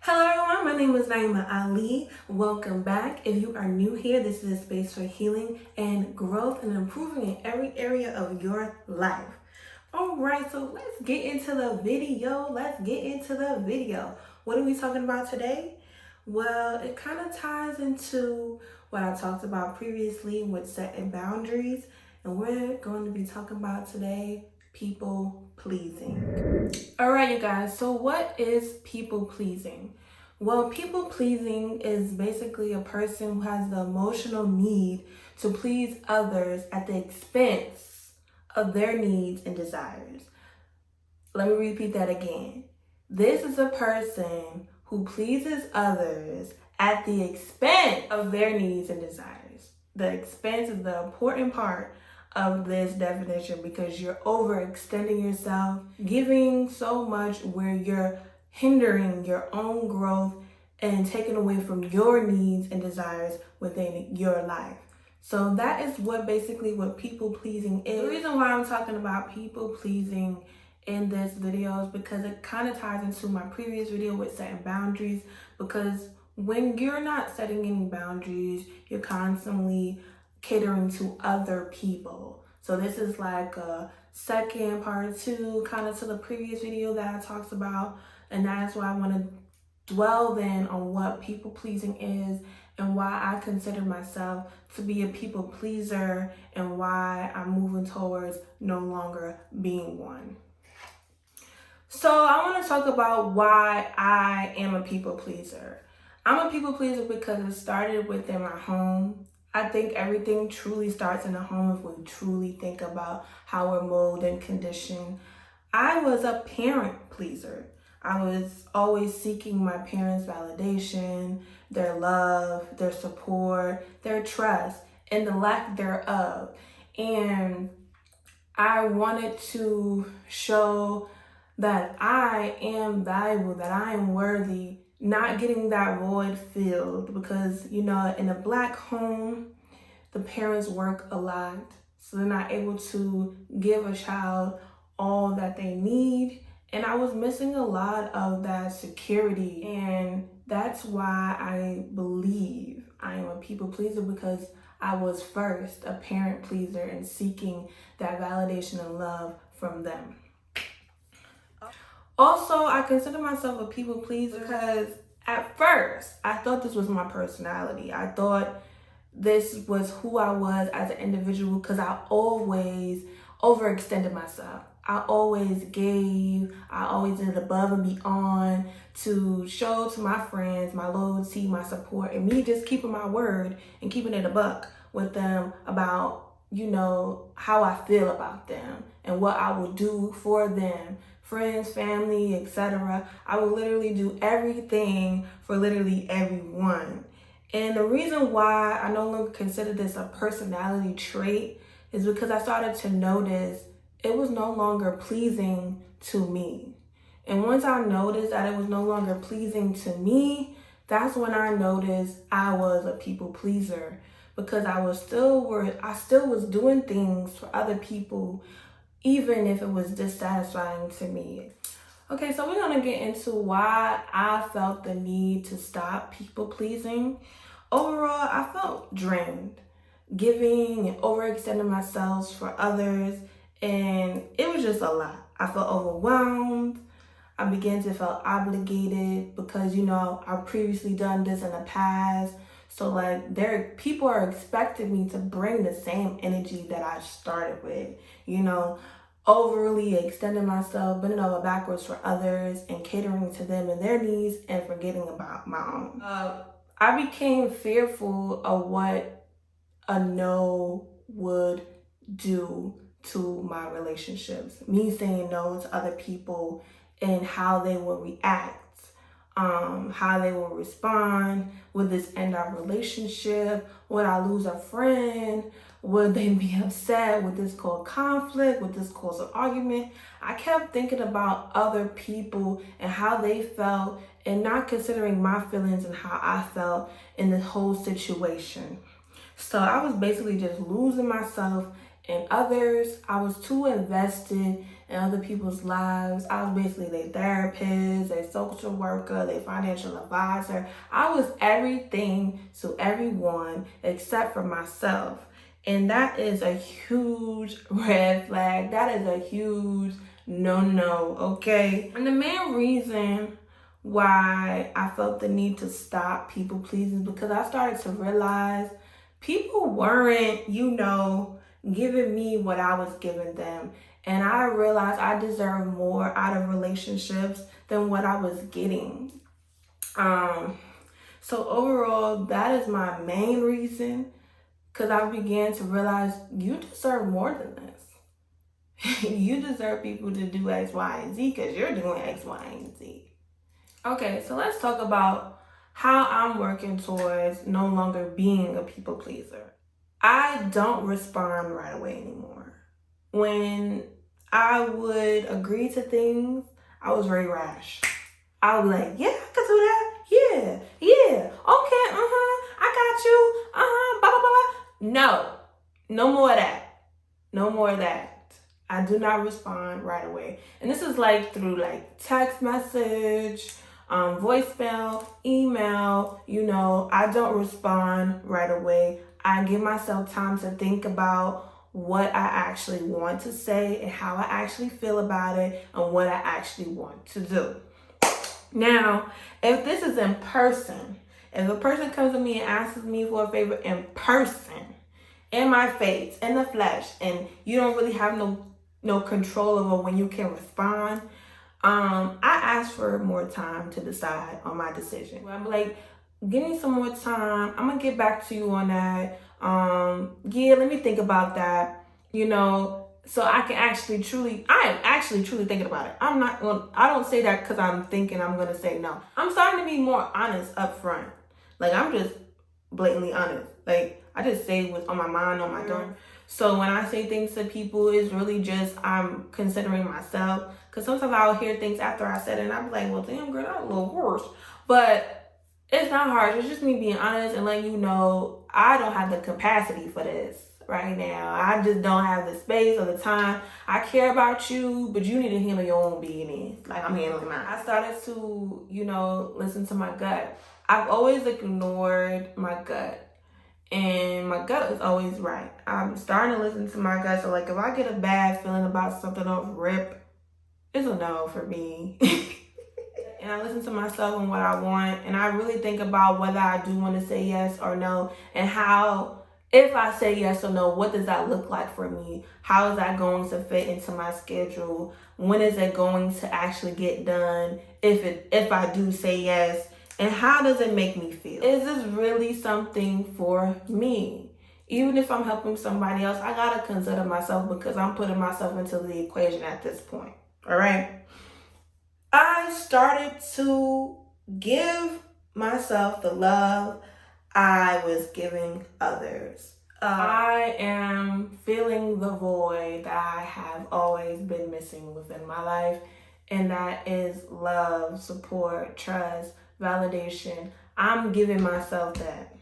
Hello everyone, my name is Naima Ali. Welcome back. If you are new here, this is a space for healing and growth and improving in every area of your life. Alright, so let's get into the video. What are we talking about today? Well, it kind of ties into what I talked about previously with setting boundaries, and we're going to be talking about today people pleasing. All right, you guys, so what is people pleasing? Well, people pleasing is basically a person who has the emotional need to please others at the expense of their needs and desires. Let me repeat that again. This is a person who pleases others at the expense of their needs and desires. The expense is the important part of this definition because you're overextending yourself, giving so much where you're hindering your own growth and taking away from your needs and desires within your life. So that is what people pleasing is. The reason why I'm talking about people pleasing in this video is because it kind of ties into my previous video with setting boundaries, because when you're not setting any boundaries, you're constantly catering to other people. So this is like a second part two kind of to the previous video that I talked about, and that's why I want to dwell in on what people pleasing is and why I consider myself to be a people pleaser and why I'm moving towards no longer being one. So I want to talk about why I am a people pleaser. I'm a people pleaser because it started within my home. I think everything truly starts in the home if we truly think about how we're molded and conditioned. I was a parent pleaser. I was always seeking my parents' validation, their love, their support, their trust, and the lack thereof. And I wanted to show that I am valuable, that I am worthy, not getting that void filled, because, in a Black home, the parents work a lot, so they're not able to give a child all that they need. And I was missing a lot of that security. And that's why I believe I am a people pleaser, because I was first a parent pleaser and seeking that validation and love from them. Also, I consider myself a people pleaser because at first I thought this was my personality. I thought this was who I was as an individual because I always overextended myself. I always gave, I always did above and beyond to show to my friends my loyalty, my support, and me just keeping my word and keeping it a buck with them about, how I feel about them and what I will do for them, friends, family, etc. I will literally do everything for literally everyone. And the reason why I no longer consider this a personality trait is because I started to notice it was no longer pleasing to me. And once I noticed that it was no longer pleasing to me, that's when I noticed I was a people pleaser, because I still was doing things for other people, even if it was dissatisfying to me. Okay, so we're gonna get into why I felt the need to stop people pleasing. Overall, I felt drained, giving and overextending myself for others, and it was just a lot. I felt overwhelmed. I began to feel obligated because, I've previously done this in the past. So people are expecting me to bring the same energy that I started with, overly extending myself, bending over backwards for others and catering to them and their needs and forgetting about my own. I became fearful of what a no would do to my relationships. Me saying no to other people and how they will react, how they will respond. Would this end our relationship? Would I lose a friend? Would they be upset? Would this cause conflict? Would this cause an argument? I kept thinking about other people and how they felt and not considering my feelings and how I felt in this whole situation. So I was basically just losing myself in others. I was too invested in other people's lives. I was basically their therapist, their social worker, their financial advisor. I was everything to everyone except for myself. And that is a huge red flag. That is a huge no, okay? And the main reason why I felt the need to stop people pleasing is because I started to realize people weren't, giving me what I was giving them. And I realized I deserve more out of relationships than what I was getting. So overall, that is my main reason, because I began to realize you deserve more than this. You deserve people to do X, Y, and Z because you're doing X, Y, and Z. Okay, so let's talk about how I'm working towards no longer being a people pleaser. I don't respond right away anymore. When I would agree to things, I was very rash. I would be like, yeah, I could do that. Yeah, okay, I got you, blah, blah, blah. No more of that. No more of that. I do not respond right away. And this is like through like text message, voicemail, email, I don't respond right away. I give myself time to think about what I actually want to say and how I actually feel about it and what I actually want to do. Now, if this is in person, if a person comes to me and asks me for a favor in person, in my face, in the flesh, and you don't really have no control over when you can respond, I ask for more time to decide on my decision. I'm like, give me some more time. I'm gonna get back to you on that. Let me think about that. So I am actually truly thinking about it. I don't say that because I'm thinking I'm gonna say no. I'm starting to be more honest up front. Like, I'm just blatantly honest. Like, I just say what's on my mind, on my door. So when I say things to people, it's really just I'm considering myself. Because sometimes I'll hear things after I said it, and I'll be like, well, damn, girl, that's a little worse. But it's not hard. It's just me being honest and letting you know I don't have the capacity for this right now. I just don't have the space or the time. I care about you, but you need to handle your own business. Like, I'm handling mine. I started to, listen to my gut. I've always ignored my gut. And my gut is always right. I'm starting to listen to my gut. So, like, if I get a bad feeling about something off rip, it's a no for me. And I listen to myself and what I want. And I really think about whether I do want to say yes or no. And how, if I say yes or no, what does that look like for me? How is that going to fit into my schedule? When is it going to actually get done? If I do say yes. And how does it make me feel? Is this really something for me? Even if I'm helping somebody else, I gotta consider myself because I'm putting myself into the equation at this point. All right. I started to give myself the love I was giving others. I am filling the void that I have always been missing within my life. And that is love, support, trust, validation. I'm giving myself that.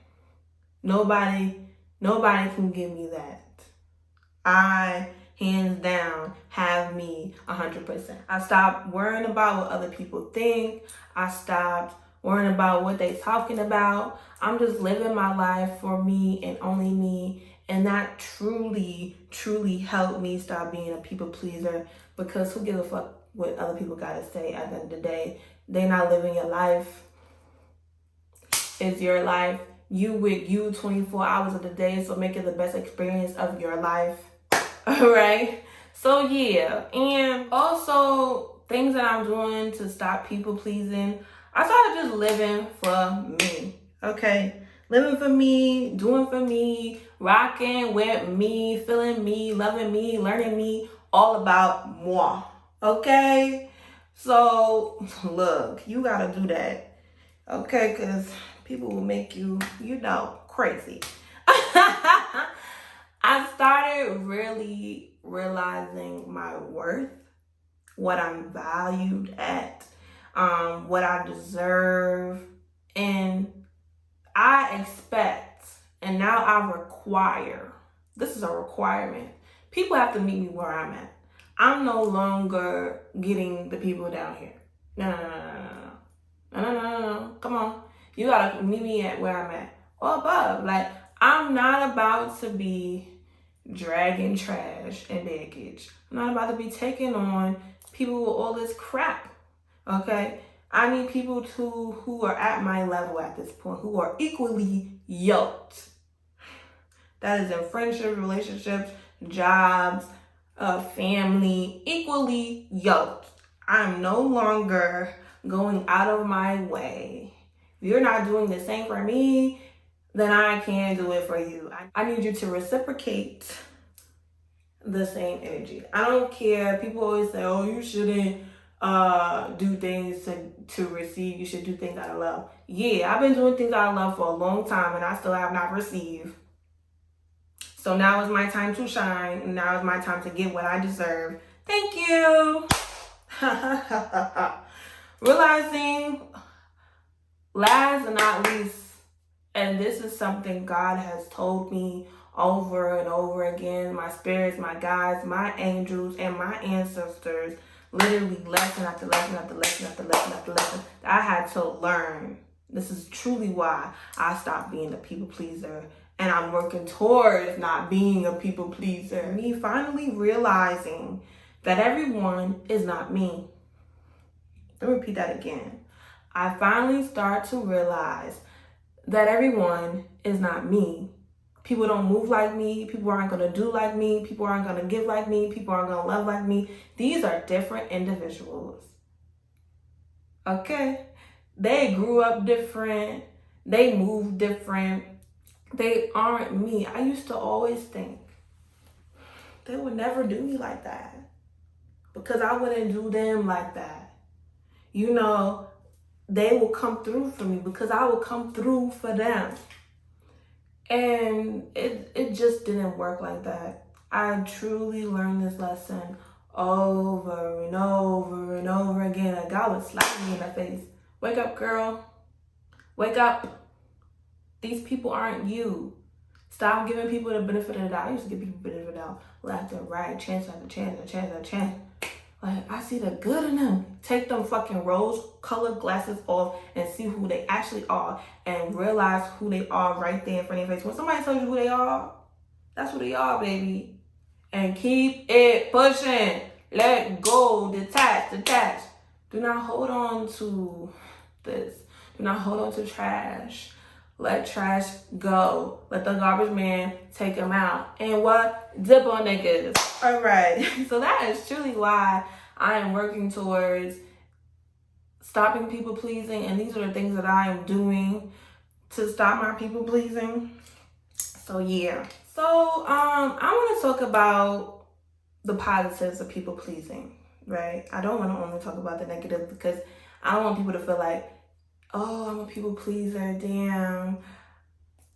Nobody can give me that. I, hands down, have me 100%. I stopped worrying about what other people think. I stopped worrying about what they're talking about. I'm just living my life for me and only me. And that truly, truly helped me stop being a people pleaser, because who gives a fuck what other people gotta say at the end of the day? They're not living your life. It's your life. You with you 24 hours of the day, so make it the best experience of your life. All right? So yeah, and also things that I'm doing to stop people pleasing. I started just living for me, okay? Living for me, doing for me, rocking with me, feeling me, loving me, learning me, all about moi. Okay, so look, you gotta do that, okay? Because people will make you, crazy. I started really realizing my worth, what I'm valued at, what I deserve, and I expect, and now I require. This is a requirement. People have to meet me where I'm at. I'm no longer getting the people down here. No. Come on. You gotta meet me at where I'm at or above. Like, I'm not about to be dragging trash and baggage. I'm not about to be taking on people with all this crap. Okay? I need people who are at my level at this point, who are equally yoked. That is in friendships, relationships, jobs, family, equally yoked. I'm no longer going out of my way. If you're not doing the same for me, then I can't do it for you. I need you to reciprocate the same energy. I don't care. People always say, oh, you shouldn't do things to receive. You should do things out of love. Yeah, I've been doing things out of love for a long time and I still have not received. So now is my time to shine, and now is my time to get what I deserve. Thank you. Realizing, last and not least, and this is something God has told me over and over again, my spirits, my guides, my angels, and my ancestors, literally lesson after lesson after lesson after lesson after lesson, that I had to learn. This is truly why I stopped being a people pleaser. And I'm working towards not being a people pleaser. Me finally realizing that everyone is not me. Let me repeat that again. I finally start to realize that everyone is not me. People don't move like me. People aren't going to do like me. People aren't going to give like me. People aren't going to love like me. These are different individuals. Okay? They grew up different. They move different. They aren't me. I used to always think they would never do me like that because I wouldn't do them like that. You know, they will come through for me because I will come through for them. And it just didn't work like that. I truly learned this lesson over and over and over again. Like God would slap me in the face. Wake up, girl. Wake up. These people aren't you. Stop giving people the benefit of the doubt. I used to give people the benefit of the doubt. Left and right, chance after chance after chance after chance. Like, I see the good in them. Take them fucking rose-colored glasses off and see who they actually are and realize who they are right there in front of your face. When somebody tells you who they are, that's who they are, baby. And keep it pushing. Let go. Detach. Do not hold on to this. Do not hold on to trash. Let trash go. Let the garbage man take them out. And what? Dip on niggas. All right. So that is truly why I am working towards stopping people pleasing. And these are the things that I am doing to stop my people pleasing. So yeah. So I want to talk about the positives of people pleasing, right? I don't want to only talk about the negative because I don't want people to feel like, oh, I'm a people pleaser, damn,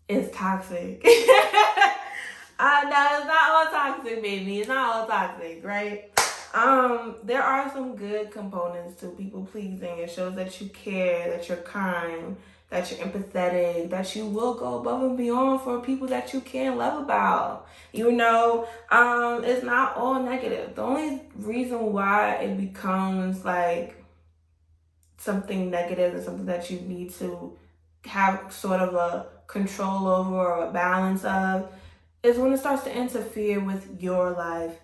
it's toxic. No, it's not all toxic, baby. It's not all toxic, right? There are some good components to people pleasing. It shows that you care, that you're kind, that you're empathetic, that you will go above and beyond for people that you care and love about. You know, it's not all negative. The only reason why it becomes like something negative and something that you need to have sort of a control over or a balance of is when it starts to interfere with your life.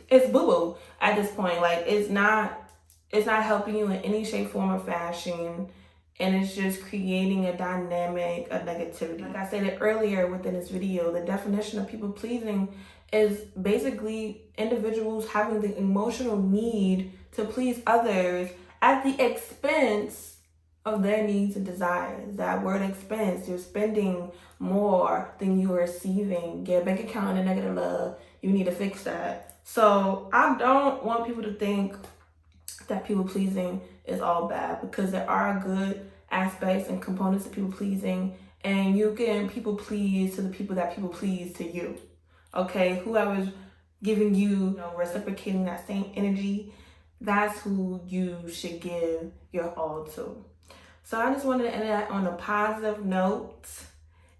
It's boo-boo at this point. Like it's not helping you in any shape, form, or fashion. And it's just creating a dynamic of negativity. Like I stated earlier within this video, the definition of people pleasing is basically individuals having the emotional need to please others at the expense of their needs and desires. That word expense, you're spending more than you're receiving. Get a bank account in a negative love. You need to fix that. So I don't want people to think that people pleasing is all bad, because there are good aspects and components of people pleasing, and you can people please to the people that people please to you. Okay, whoever's giving you, reciprocating that same energy, that's who you should give your all to. So I just wanted to end that on a positive note.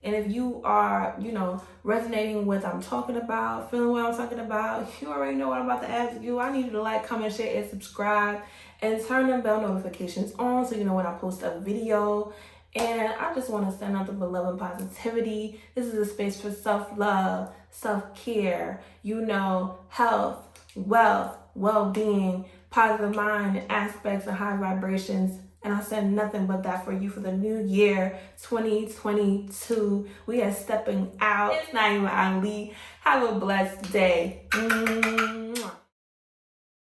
And if you are, resonating with what I'm talking about, feeling what I'm talking about, you already know what I'm about to ask you. I need you to like, comment, share, and subscribe. And turn them bell notifications on so you know when I post a video. And I just want to send out the love and positivity. This is a space for self-love, self-care, health, wealth, well-being, positive mind, and aspects and high vibrations. And I said nothing but that for you for the new year, 2022. We are stepping out. It's not even Ali. Have a blessed day. Mwah.